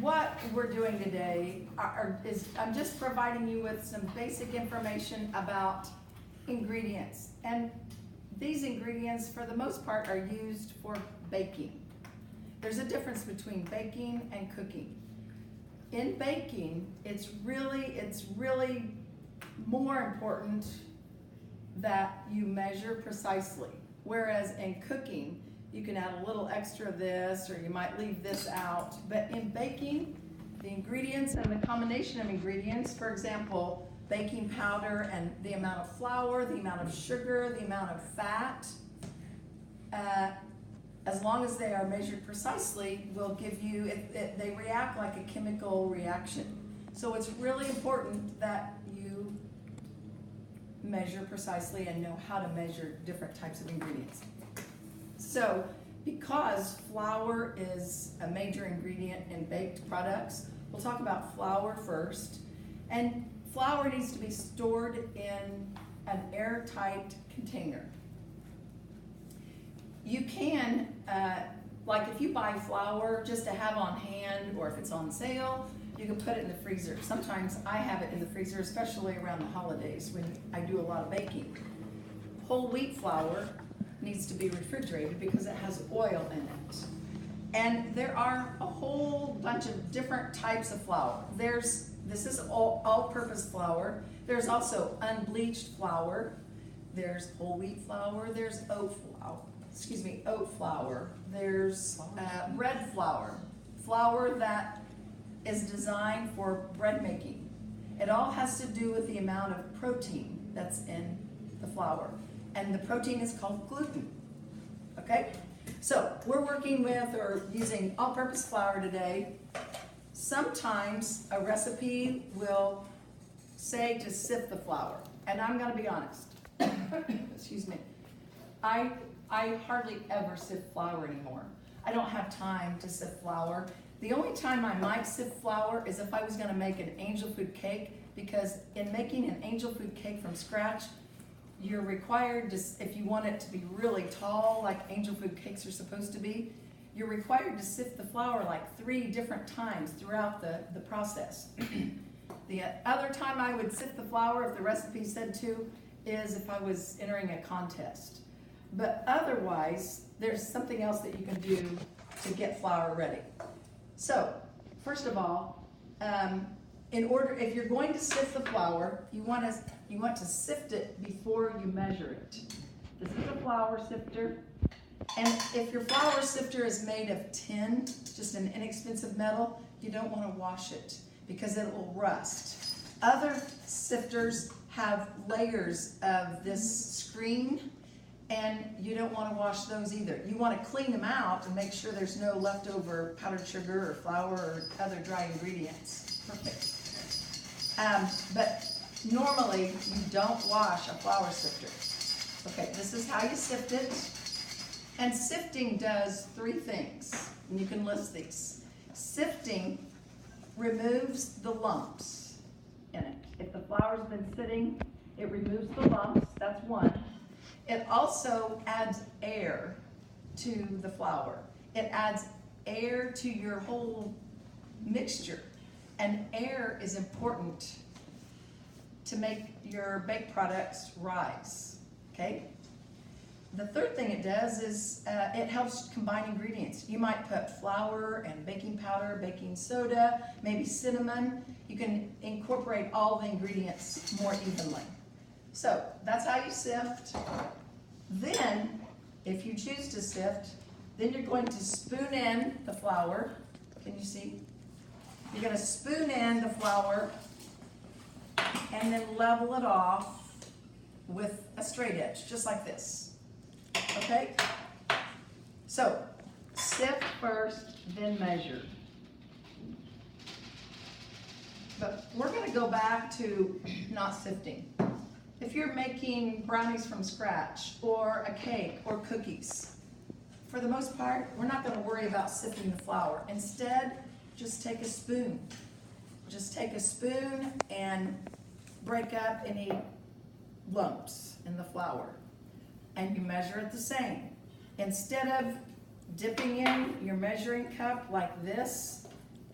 what we're doing today is I'm just providing you with some basic information about ingredients. And these ingredients, for the most part, are used for baking. There's a difference between baking and cooking. In baking, it's really more important that you measure precisely. Whereas in cooking, you can add a little extra of this, or you might leave this out. But in baking, the ingredients and the combination of ingredients, for example, baking powder and the amount of flour, the amount of sugar, the amount of fat, as long as they are measured precisely, will give you, they react like a chemical reaction. So it's really important that you measure precisely and know how to measure different types of ingredients. So, because flour is a major ingredient in baked products, we'll talk about flour first. And flour needs to be stored in an airtight container. You can, like if you buy flour just to have on hand, or if it's on sale, you can put it in the freezer. Sometimes I have it in the freezer, especially around the holidays when I do a lot of baking. Whole wheat flour needs to be refrigerated because it has oil in it. And there are a whole bunch of different types of flour. This is all-purpose flour. There's also unbleached flour. There's whole wheat flour. There's oat flour. There's bread flour. Flour that is designed for bread making. It all has to do with the amount of protein that's in the flour. And the protein is called gluten, okay? So we're working with or using all-purpose flour today. Sometimes a recipe will say to sift the flour, and I'm gonna be honest, excuse me, I hardly ever sift flour anymore. I don't have time to sift flour. The only time I might sift flour is if I was gonna make an angel food cake, because in making an angel food cake from scratch, you're required to, if you want it to be really tall, like angel food cakes are supposed to be, you're required to sift the flour like 3 different times throughout the process. The other time I would sift the flour, if the recipe said to, is if I was entering a contest. But otherwise, there's something else that you can do to get flour ready. So, first of all, if you're going to sift the flour, you want to sift it before you measure it. This is a flour sifter, and if your flour sifter is made of tin, just an inexpensive metal, you don't want to wash it because it will rust. Other sifters have layers of this screen, and you don't want to wash those either. You want to clean them out and make sure there's no leftover powdered sugar or flour or other dry ingredients. Perfect. But normally you don't wash a flour sifter. Okay, this is how you sift it. And sifting does 3 things, and you can list these. Sifting removes the lumps in it. If the flour's been sitting, it removes the lumps, that's one. It also adds air to the flour. It adds air to your whole mixture. And air is important to make your baked products rise, okay? The third thing it does is it helps combine ingredients. You might put flour and baking powder, baking soda, maybe cinnamon. You can incorporate all the ingredients more evenly. So that's how you sift. Then, if you choose to sift, then you're going to spoon in the flour. Can you see? You're going to spoon in the flour and then level it off with a straight edge, just like this. Okay? So, sift first, then measure. But we're going to go back to not sifting. If you're making brownies from scratch, or a cake, or cookies, for the most part, we're not going to worry about sifting the flour. Instead, just take a spoon. Just take a spoon and break up any lumps in the flour. And you measure it the same. Instead of dipping in your measuring cup like this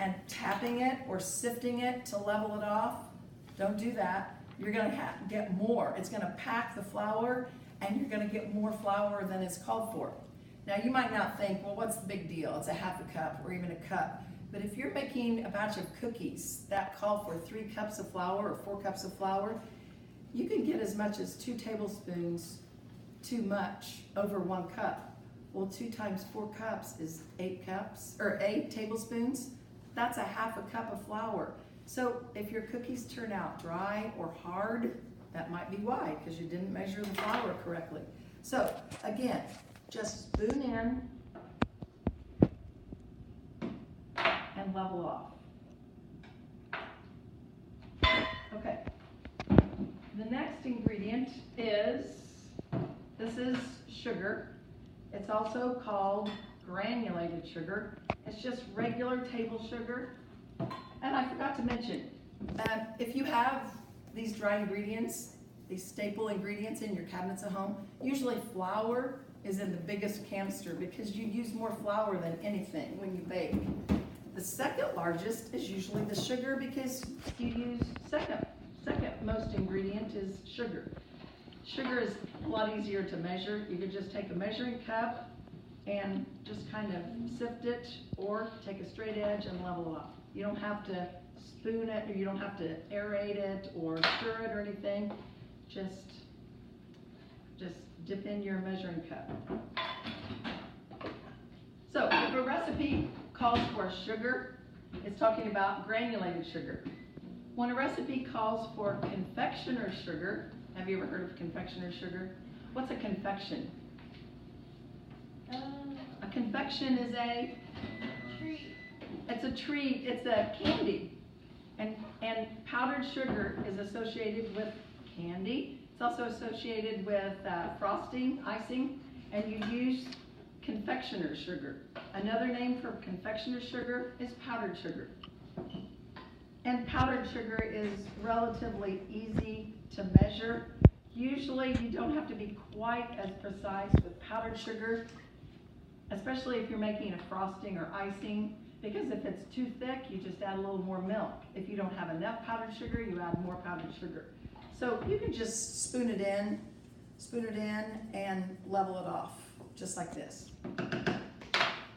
and tapping it or sifting it to level it off. Don't do that. You're gonna get more. It's gonna pack the flour, and you're gonna get more flour than is called for. Now you might not think, well, what's the big deal? It's a half a cup or even a cup. But if you're making a batch of cookies that call for 3 cups of flour or 4 cups of flour, you can get as much as 2 tablespoons too much over 1 cup. Well, 2 times 4 cups is 8 cups, or 8 tablespoons. That's a half a cup of flour. So if your cookies turn out dry or hard, that might be why, because you didn't measure the flour correctly. So again, just spoon in and level off. Okay. The next ingredient is, this is sugar. It's also called granulated sugar. It's just regular table sugar. And I forgot to mention, if you have these dry ingredients, these staple ingredients in your cabinets at home, usually flour is in the biggest canister because you use more flour than anything when you bake. The second largest is usually the sugar because you use second most ingredient is sugar. Sugar is a lot easier to measure. You could just take a measuring cup and just kind of sift it, or take a straight edge and level it off. You don't have to spoon it, or you don't have to aerate it or stir it or anything. Just dip in your measuring cup. So if a recipe calls for sugar, it's talking about granulated sugar. When a recipe calls for confectioner's sugar, have you ever heard of confectioner's sugar? What's a confection? A confection is a treat. It's a treat. It's a candy, and powdered sugar is associated with candy. It's also associated with frosting, icing, and you use confectioner's sugar. Another name for confectioner's sugar is powdered sugar. And powdered sugar is relatively easy to measure. Usually you don't have to be quite as precise with powdered sugar, especially if you're making a frosting or icing, because if it's too thick, you just add a little more milk. If you don't have enough powdered sugar, you add more powdered sugar. So you can just spoon it in and level it off, just like this.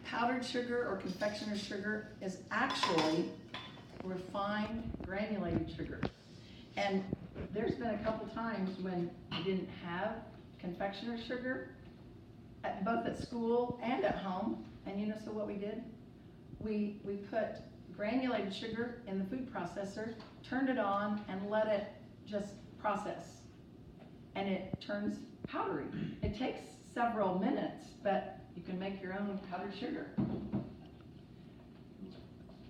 Powdered sugar or confectioner's sugar is actually refined granulated sugar. And there's been a couple times when I didn't have confectioner's sugar, both at school and at home. And you know, so what we did? We put granulated sugar in the food processor, turned it on, and let it just process. And it turns powdery. It takes several minutes, but you can make your own powdered sugar.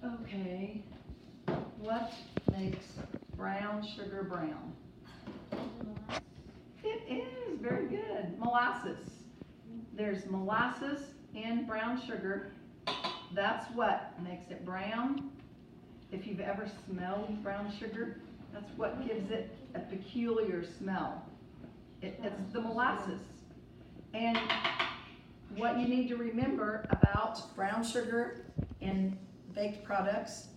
Okay, what makes brown sugar brown? It is very good. Molasses. There's molasses in brown sugar. That's what makes it brown. If you've ever smelled brown sugar, that's what gives it a peculiar smell. It's the molasses. And what you need to remember about brown sugar in baked products